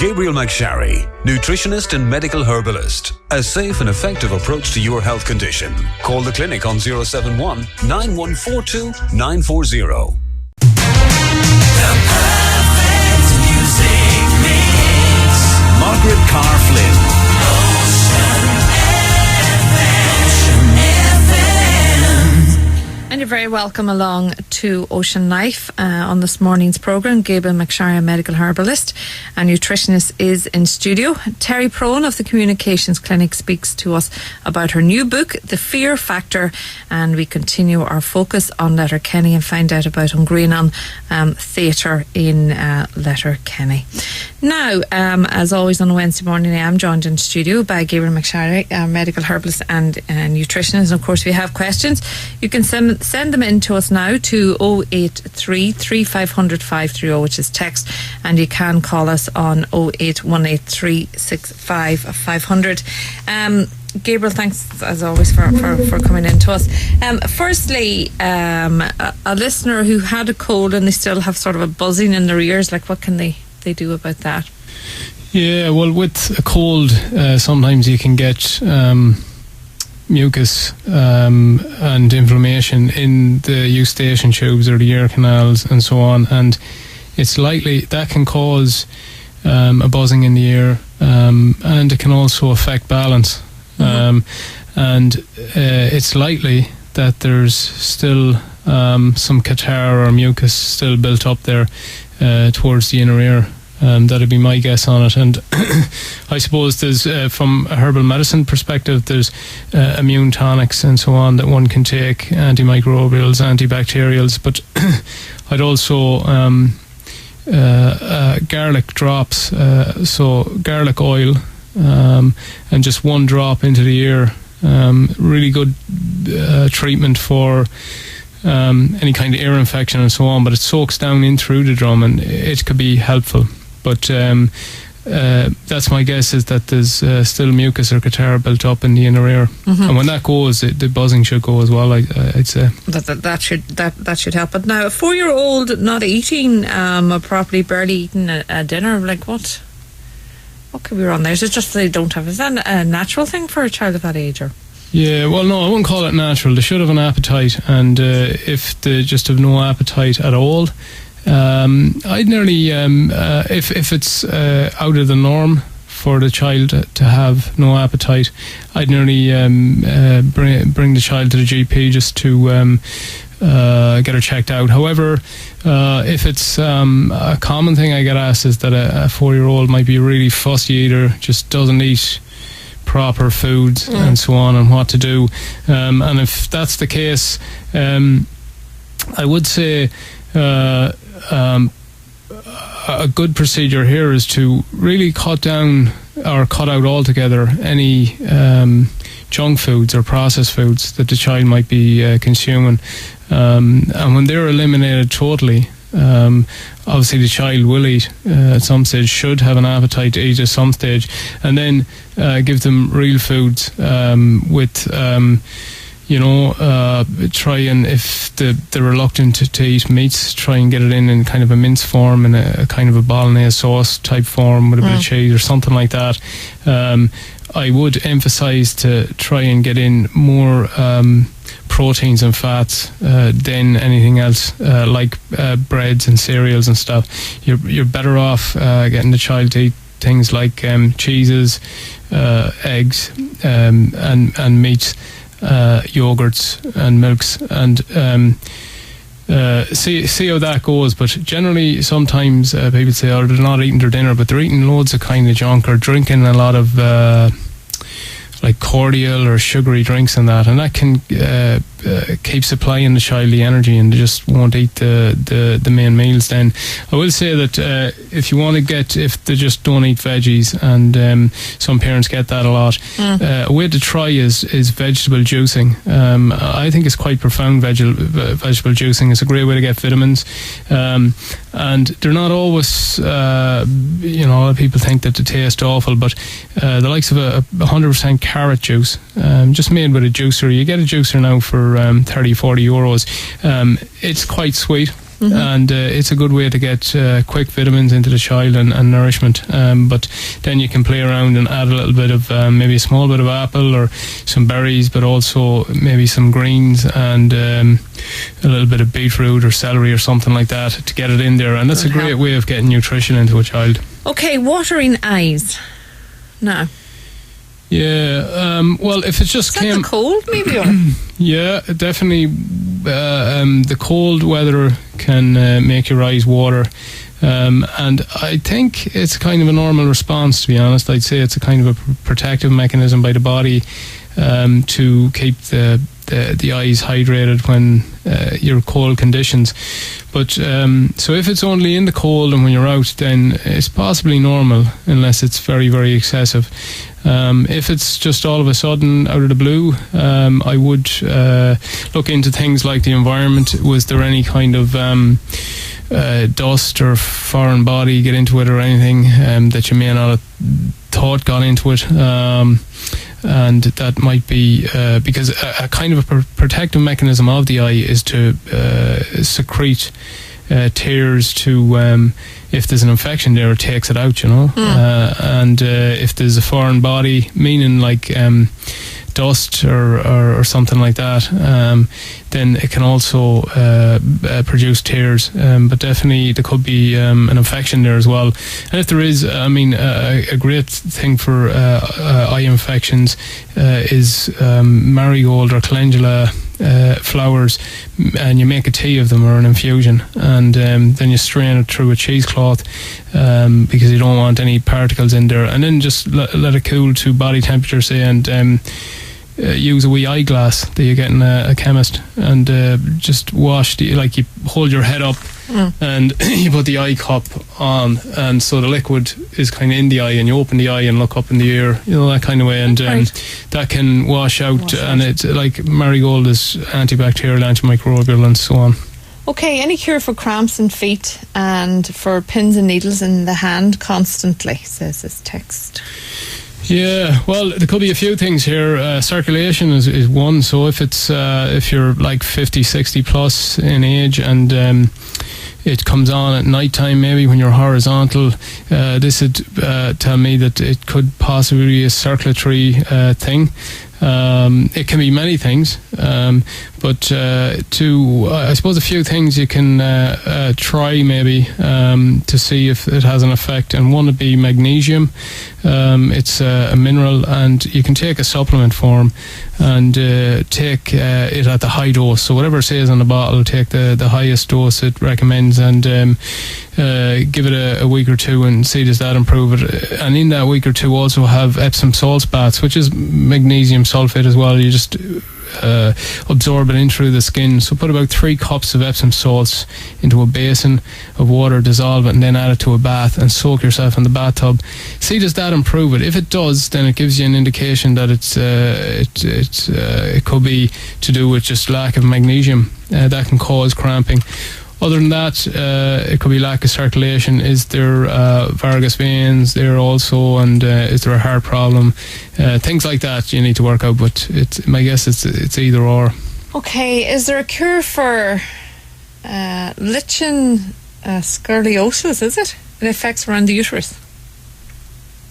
Gabriel McSharry, nutritionist and medical herbalist. A safe and effective approach to your health condition. Call the clinic on 071 9142 940. The perfect music mix. Margaret Carr Flynn. And you're very welcome along to Ocean Life on this morning's programme. Gabriel McSharry, medical herbalist and nutritionist, is in studio. Terry Prone of the Communications Clinic speaks to us about her new book, The Fear Factor, and we continue our focus on Letterkenny and find out about Ungrenon Theatre in Letterkenny. Now, as always on a Wednesday morning, I am joined in studio by Gabriel McSharry, medical herbalist and nutritionist. And of course, if you have questions, you can send them in to us now to 083 3500 530, which is text, and you can call us on 0818 365 500. Gabriel, thanks as always for coming in to us. Firstly, a listener who had a cold and they still have sort of a buzzing in their ears, like what can they do about that? Yeah, well, with a cold, sometimes you can get mucus and inflammation in the eustachian tubes or the ear canals and so on, and it's likely that can cause a buzzing in the ear, and it can also affect balance. And it's likely that there's still some catarrh or mucus still built up there towards the inner ear. That'd be my guess on it. And I suppose there's, from a herbal medicine perspective, there's immune tonics and so on that one can take, antimicrobials, antibacterials. But I'd also garlic drops, so garlic oil, and just one drop into the ear. Really good treatment for any kind of ear infection and so on, but it soaks down in through the drum and it could be helpful. But that's my guess, is that there's still mucus or catarrh built up in the inner ear, and when that goes, the buzzing should go as well. I'd say that should help. But now, a 4-year-old not eating properly, barely eating a dinner, like what could be wrong there? Is it just they don't have? Is that a natural thing for a child of that age, or? Yeah, well, no, I wouldn't call it natural. They should have an appetite, and if they just have no appetite at all, I'd nearly, if it's out of the norm for the child to have no appetite, I'd nearly bring the child to the GP just to get her checked out. However, if it's a common thing I get asked is that a 4-year-old might be a really fussy eater, just doesn't eat proper foods and so on, and what to do. And if that's the case, I would say a good procedure here is to really cut out altogether any junk foods or processed foods that the child might be consuming, and when they're eliminated totally, obviously the child will eat at some stage, should have an appetite to eat at some stage, and then give them real foods with try, and if they're reluctant to eat meats, try and get it in kind of a mince form, in a kind of a bolognese sauce type form with a bit of cheese or something like that. I would emphasize to try and get in more proteins and fats than anything else, like breads and cereals and stuff. You're better off getting the child to eat things like cheeses, eggs, and meats, yogurts and milks, and see how that goes. But generally, sometimes people say, they're not eating their dinner, but they're eating loads of kind of junk, or drinking a lot of like cordial or sugary drinks and that can keep supplying the child the energy, and they just won't eat the main meals. Then I will say that if you want to if they just don't eat veggies, and some parents get that a lot, a way to try is vegetable juicing. I think it's quite profound. Vegetable juicing is a great way to get vitamins, and they're not always a lot of people think that they taste awful, but the likes of a 100% carrot juice, just made with a juicer. You get a juicer now for 30-40 euros. It's quite sweet. and it's a good way to get quick vitamins into the child and nourishment. But then you can play around and add a little bit of maybe a small bit of apple or some berries, but also maybe some greens and a little bit of beetroot or celery or something like that to get it in there. And that's a great way of getting nutrition into a child. Okay, watering eyes. No. Yeah, well, if it's just Is that the cold, maybe? Or? Yeah, definitely. The cold weather can make your eyes water. And I think it's kind of a normal response, to be honest. I'd say it's a kind of a protective mechanism by the body to keep the eyes hydrated when you're cold conditions. But so if it's only in the cold and when you're out, then it's possibly normal unless it's very, very excessive. If it's just all of a sudden out of the blue, I would look into things like the environment. Was there any kind of dust or foreign body get into it or anything that you may not have thought got into it? And that might be because a kind of a protective mechanism of the eye is to secrete tears to if there's an infection there, it takes it out, and if there's a foreign body, meaning like dust or something like that, then it can also produce tears, but definitely there could be an infection there as well. And if there is, I mean, a great thing for eye infections is marigold or calendula flowers, and you make a tea of them or an infusion, and then you strain it through a cheesecloth because you don't want any particles in there, and then just let it cool to body temperature, say, and use a wee eyeglass that you get in a chemist, and just wash like you hold your head up and you put the eye cup on, and so the liquid is kind of in the eye, and you open the eye and look up in the ear, that kind of way, and that can wash out. And it's like marigold is antibacterial, antimicrobial, and so on. Okay, any cure for cramps in feet and for pins and needles in the hand constantly, says this text. Yeah, well, there could be a few things here. Circulation is one. So if you're like 50, 60 plus in age, and it comes on at night time, maybe when you're horizontal, this would tell me that it could possibly be a circulatory thing. It can be many things, but I suppose a few things you can try maybe to see if it has an effect, and one would be magnesium. It's a mineral, and you can take a supplement form and take it at the high dose. So whatever it says on the bottle, take the highest dose it recommends, and give it a week or two and see does that improve it. And in that week or two also have Epsom salts baths, which is magnesium sulfate as well. You just absorb it in through the skin. So put about 3 cups of Epsom salts into a basin of water, dissolve it, and then add it to a bath and soak yourself in the bathtub. See does that improve it. If it does, then it gives you an indication that it could be to do with just lack of magnesium that can cause cramping. Other than that, it could be lack of circulation. Is there varicose veins there also, and is there a heart problem? Things like that you need to work out, but my guess it's either or. Okay, is there a cure for lichen sclerosis, is it? It affects around the uterus.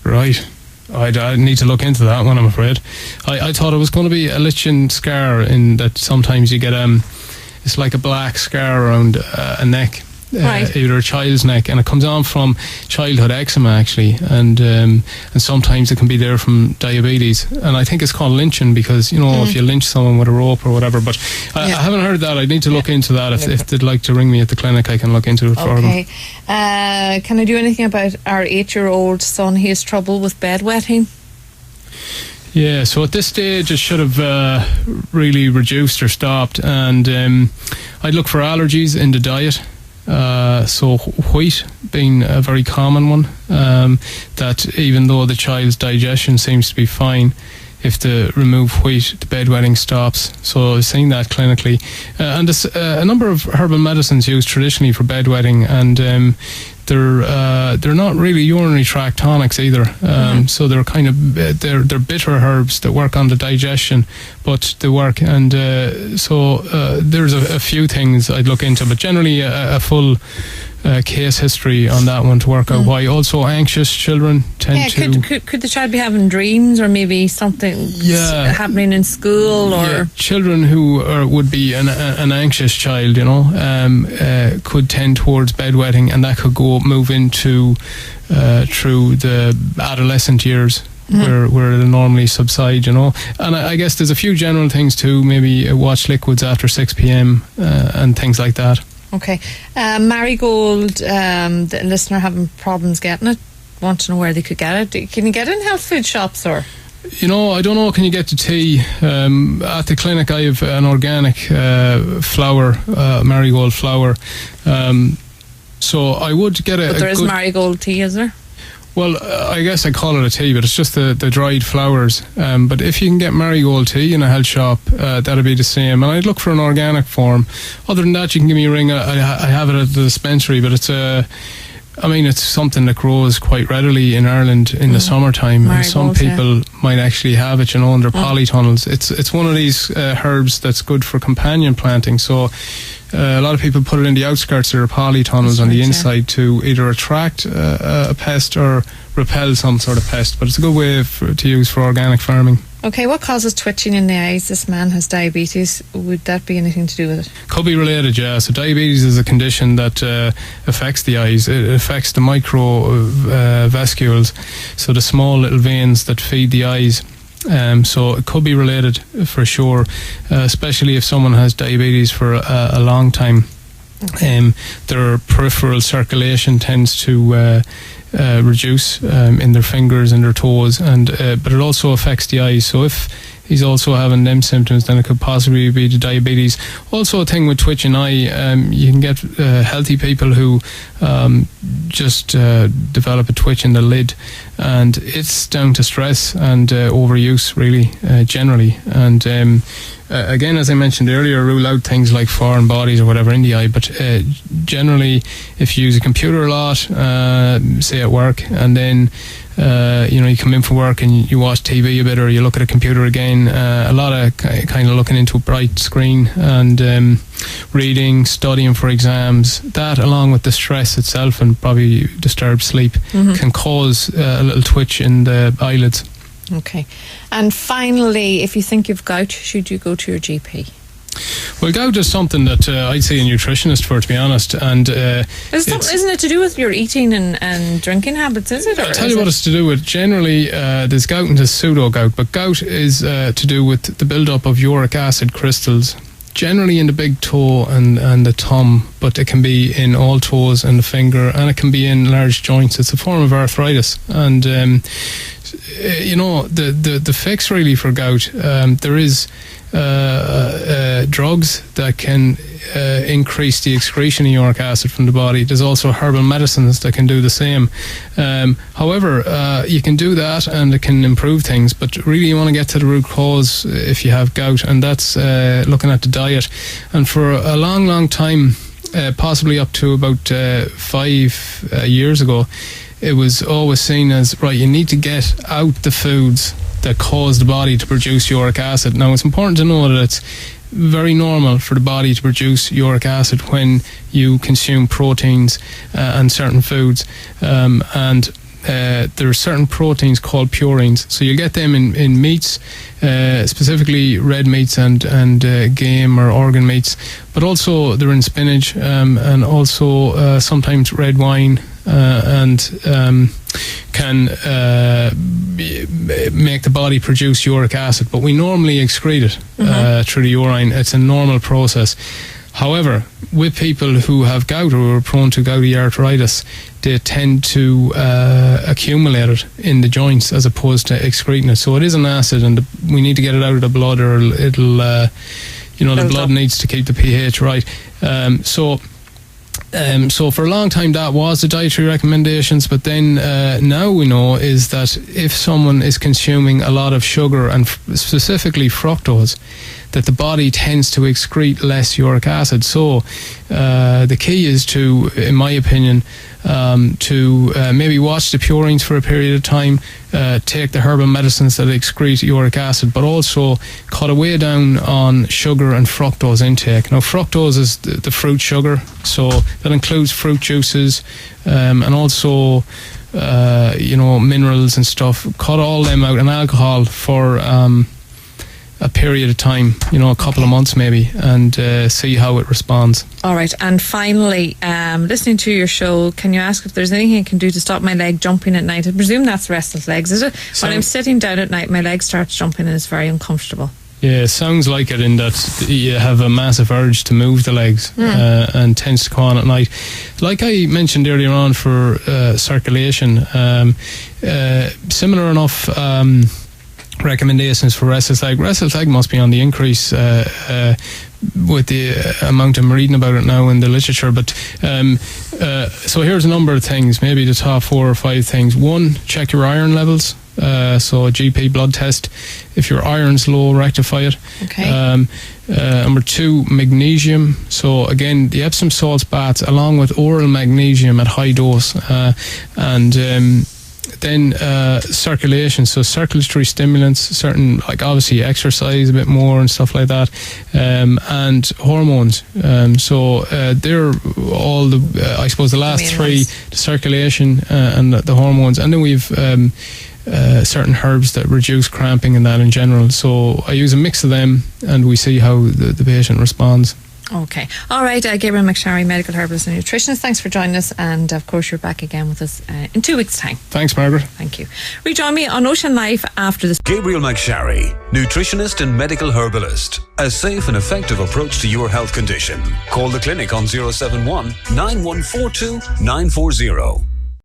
Right. I need to look into that one, I'm afraid. I thought it was going to be a lichen scar, in that sometimes you get it's like a black scar around a neck, either a child's neck, and it comes on from childhood eczema actually, and sometimes it can be there from diabetes, and I think it's called lynching because if you lynch someone with a rope or whatever, but I haven't heard that. I need to look into that. If they'd like to ring me at the clinic, I can look into it for them. Okay. Can I do anything about our 8-year-old son? He has trouble with bedwetting. Yeah, so at this stage it should have really reduced or stopped, and I'd look for allergies in the diet. So wheat being a very common one, that even though the child's digestion seems to be fine, if they remove wheat, the bedwetting stops. So I've seen that clinically. And there's a number of herbal medicines used traditionally for bedwetting, and they're not really urinary tract tonics either. So they're kind of they're bitter herbs that work on the digestion, but they work. And so there's a few things I'd look into, but generally a full case history on that one to work out why. Also, anxious children tend to. Could the child be having dreams, or maybe something happening in school, or children who would be an anxious child, could tend towards bedwetting, and that could move into through the adolescent years. Where it'll normally subside, And I guess there's a few general things too. Maybe watch liquids after 6 p.m. And things like that. Okay. Marigold, the listener having problems getting it, want to know where they could get it. Can you get it in health food shops, or? I don't know, can you get the tea? At the clinic I have an organic flower, marigold flower. So I would get But there is marigold tea, is there? Well, I guess I call it a tea, but it's just the dried flowers. But if you can get marigold tea in a health shop, that'd be the same. And I'd look for an organic form. Other than that, you can give me a ring. I have it at the dispensary, but it's something that grows quite readily in Ireland in the summertime. And some people might actually have it, in their polytunnels. It's one of these herbs that's good for companion planting. So a lot of people put it in the outskirts of their polytunnels on the inside to either attract a pest or repel some sort of pest. But it's a good way to use for organic farming. Okay, what causes twitching in the eyes? This man has diabetes. Would that be anything to do with it? Could be related, yeah. So diabetes is a condition that affects the eyes. It affects the microvascules, so the small little veins that feed the eyes. So it could be related for sure, especially if someone has diabetes for a long time. Their peripheral circulation tends to reduce in their fingers and their toes, but it also affects the eyes. So if he's also having them symptoms, then it could possibly be the diabetes. Also, a thing with twitching eye, you can get healthy people who just develop a twitch in the lid, and it's down to stress and overuse, really, generally. And again, as I mentioned earlier, rule out things like foreign bodies or whatever in the eye, but generally, if you use a computer a lot, say at work, and then you come in from work and you watch TV a bit, or you look at a computer again, a lot of kind of looking into a bright screen and reading, studying for exams, that along with the stress itself and probably disturbed sleep can cause a little twitch in the eyelids. Okay. And finally, if you think you've gout, should you go to your GP? Well, gout is something that I'd say a nutritionist for, to be honest. And isn't it to do with your eating and drinking habits, is it? I'll tell you what it's to do with. Generally, there's gout and there's pseudo-gout, but gout is to do with the build-up of uric acid crystals, generally in the big toe and the thumb, but it can be in all toes and the finger, and it can be in large joints. It's a form of arthritis. And the fix really for gout, there is drugs that can increase the excretion of uric acid from the body. There's also herbal medicines that can do the same. However, you can do that and it can improve things, but really you want to get to the root cause if you have gout, and that's looking at the diet. And for a long time, possibly up to about 5 years ago, it was always seen as, right, you need to get out the foods that cause the body to produce uric acid. Now, it's important to know that it's very normal for the body to produce uric acid when you consume proteins and certain foods. There are certain proteins called purines. So you get them in meats, specifically red meats and game or organ meats, but also they're in spinach and also sometimes red wine, and can make the body produce uric acid. But we normally excrete it through the urine. It's a normal process. However, with people who have gout or are prone to gouty arthritis, they tend to accumulate it in the joints as opposed to excreting it. So it is an acid, and we need to get it out of the blood, or it'll, the blood needs to keep the pH right. So for a long time that was the dietary recommendations, but then now we know is that if someone is consuming a lot of sugar and specifically fructose, that the body tends to excrete less uric acid. So the key is to, in my opinion, to maybe watch the purines for a period of time, take the herbal medicines that excrete uric acid, but also cut away down on sugar and fructose intake. Now, fructose is the fruit sugar, so that includes fruit juices, and also minerals and stuff. Cut all them out, and alcohol for a period of time, a couple of months maybe, and see how it responds. All right, and finally, listening to your show, can you ask if there's anything I can do to stop my leg jumping at night? I presume that's restless legs, is it? When I'm sitting down at night, my leg starts jumping and it's very uncomfortable. Yeah, it sounds like it, in that you have a massive urge to move the legs, and tends to go on at night. Like I mentioned earlier on for circulation, similar enough recommendations for restless leg. Restless leg must be on the increase with the amount I'm reading about it now in the literature. But so here's a number of things, maybe the top 4 or 5 things. 1, check your iron levels. So a GP blood test. If your iron's low, rectify it. Okay. Number 2, magnesium. So again, the Epsom salts baths along with oral magnesium at high dose, and then circulation, so circulatory stimulants, certain, like obviously exercise a bit more and stuff like that, and hormones. So they're all the, I suppose, the last 3, the circulation and the hormones, and then we've certain herbs that reduce cramping and that in general. So I use a mix of them, and we see how the patient responds. Okay. All right, Gabriel McSharry, medical herbalist and nutritionist. Thanks for joining us, and of course you're back again with us in 2 weeks' time. Thanks, Margaret. Thank you. Rejoin me on Ocean Life after this. Gabriel McSharry, nutritionist and medical herbalist. A safe and effective approach to your health condition. Call the clinic on 071 9142 940.